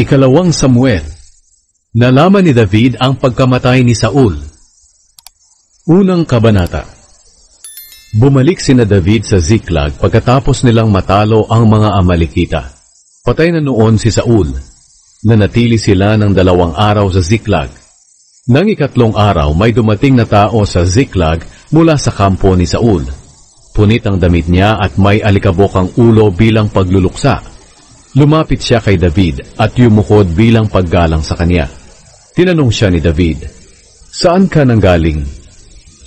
Ikalawang Samuel. Nalaman ni David ang pagkamatay ni Saul. Unang kabanata. Bumalik sina David sa Ziklag pagkatapos nilang matalo ang mga Amalekita. Patay na noon si Saul. Nanatili sila ng 2 araw sa Ziklag. Nang ikatlong araw may dumating na tao sa Ziklag mula sa kampo ni Saul. Punit ang damit niya at may alikabok ang ulo bilang pagluluksa. Lumapit siya kay David at yumukod bilang paggalang sa kanya. Tinanong siya ni David, "Saan ka nanggaling?"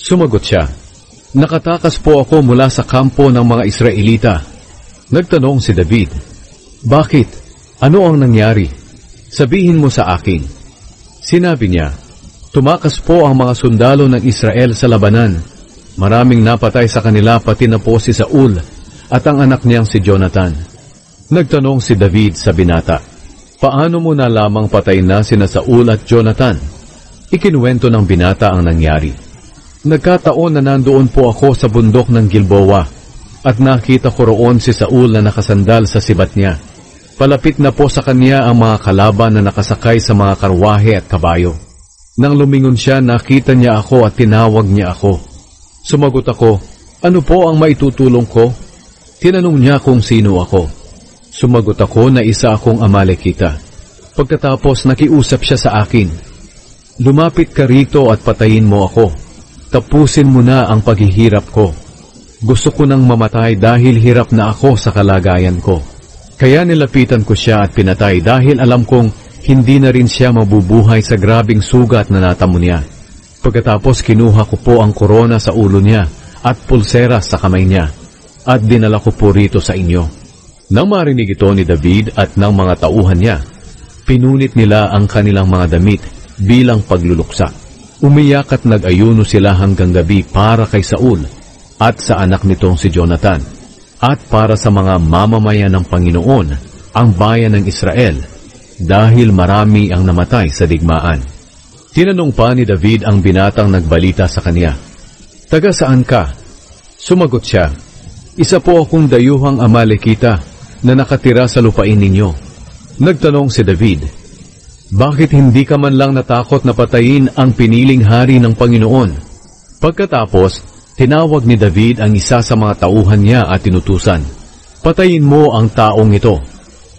Sumagot siya, "Nakatakas po ako mula sa kampo ng mga Israelita." Nagtanong si David, "Bakit? Ano ang nangyari? Sabihin mo sa akin." Sinabi niya, "Tumakas po ang mga sundalo ng Israel sa labanan. Maraming napatay sa kanila pati na po si Saul at ang anak niyang si Jonathan." Nagtanong si David sa binata, "Paano mo na lamang patay na sina Saul at Jonathan?" Ikinuwento ng binata ang nangyari. "Nagkataon na nandoon po ako sa bundok ng Gilboa at nakita ko roon si Saul na nakasandal sa sibat niya. Palapit na po sa kanya ang mga kalaban na nakasakay sa mga karwahe at kabayo. Nang lumingon siya, nakita niya ako at tinawag niya ako. Sumagot ako, 'Ano po ang maitutulong ko?' Tinanong niya kung sino ako. Sumagot ako na isa akong Amalekita. Pagkatapos nakiusap siya sa akin, 'Lumapit ka rito at patayin mo ako. Tapusin mo na ang paghihirap ko. Gusto ko nang mamatay dahil hirap na ako sa kalagayan ko.' Kaya nilapitan ko siya at pinatay dahil alam kong hindi na rin siya mabubuhay sa grabing sugat na natamo niya. Pagkatapos kinuha ko po ang korona sa ulo niya at pulseras sa kamay niya at dinala ko po rito sa inyo." Nang marinig ito ni David at ng mga tauhan niya, pinunit nila ang kanilang mga damit bilang pagluluksa. Umiyak at nag-ayuno sila hanggang gabi para kay Saul at sa anak nitong si Jonathan at para sa mga mamamayan ng Panginoon, ang bayan ng Israel, dahil marami ang namatay sa digmaan. Tinanong pa ni David ang binatang nagbalita sa kanya, "Taga saan ka?" Sumagot siya, "Isa po akong dayuhang Amalekita na nakatira sa lupain ninyo." Nagtanong si David, "Bakit hindi ka man lang natakot na patayin ang piniling hari ng Panginoon?" Pagkatapos, tinawag ni David ang isa sa mga tauhan niya at tinutusan, "Patayin mo ang taong ito."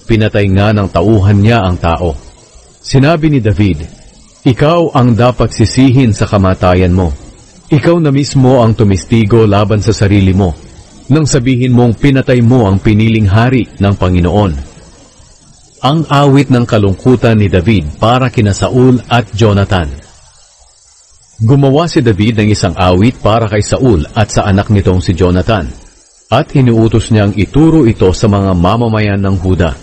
Pinatay nga ng tauhan niya ang tao. Sinabi ni David, "Ikaw ang dapat sisihin sa kamatayan mo. Ikaw na mismo ang tumistigo laban sa sarili mo nang sabihin mong pinatay mo ang piniling hari ng Panginoon." Ang awit ng kalungkutan ni David para kina Saul at Jonathan. Gumawa si David ng isang awit para kay Saul at sa anak nitong si Jonathan, at iniutos niyang ituro ito sa mga mamamayan ng Huda.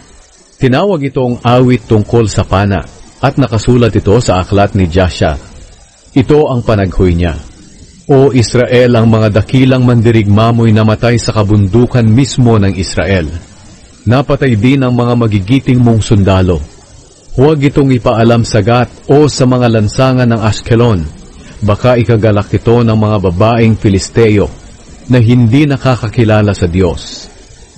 Tinawag itong awit tungkol sa pana, at nakasulat ito sa aklat ni Jasher. Ito ang panaghoy niya. "O Israel, ang mga dakilang mandirigma mo'y namatay sa kabundukan mismo ng Israel. Napatay din ang mga magigiting mong sundalo. Huwag itong ipaalam sa Gat o sa mga lansangan ng Ashkelon. Baka ikagalak ito ng mga babaeng Filisteo na hindi nakakakilala sa Diyos.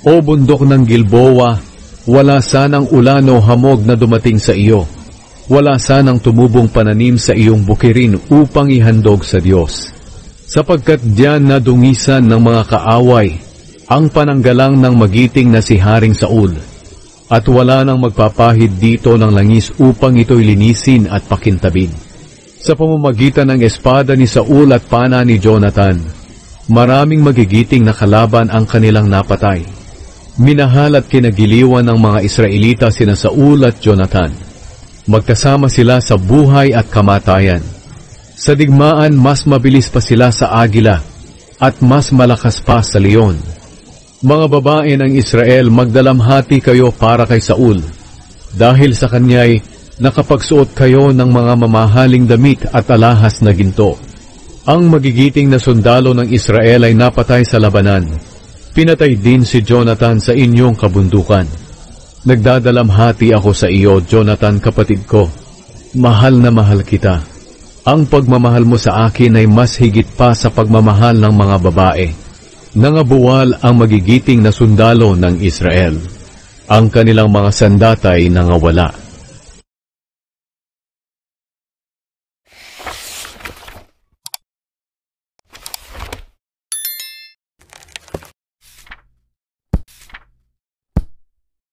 O bundok ng Gilboa, wala sanang ulan o hamog na dumating sa iyo. Wala sanang tumubong pananim sa iyong bukirin upang ihandog sa Diyos. Sapagkat diyan nadungisan ng mga kaaway ang pananggalang ng magiting na si Haring Saul, at wala nang magpapahid dito ng langis upang ito'y linisin at pakintabin. Sa pamamagitan ng espada ni Saul at pana ni Jonathan, maraming magigiting na kalaban ang kanilang napatay. Minahal at kinagiliwan ng mga Israelita sina Saul at Jonathan. Magkasama sila sa buhay at kamatayan. Sa digmaan, mas mabilis pa sila sa agila at mas malakas pa sa leon. Mga babae ng Israel, magdalamhati kayo para kay Saul, dahil sa kanya'y nakapagsuot kayo ng mga mamahaling damit at alahas na ginto. Ang magigiting na sundalo ng Israel ay napatay sa labanan. Pinatay din si Jonathan sa inyong kabundukan. Nagdadalamhati ako sa iyo, Jonathan, kapatid ko. Mahal na mahal kita. Ang pagmamahal mo sa akin ay mas higit pa sa pagmamahal ng mga babae. Nangabuwal ang magigiting na sundalo ng Israel. Ang kanilang mga sandatay nangawala.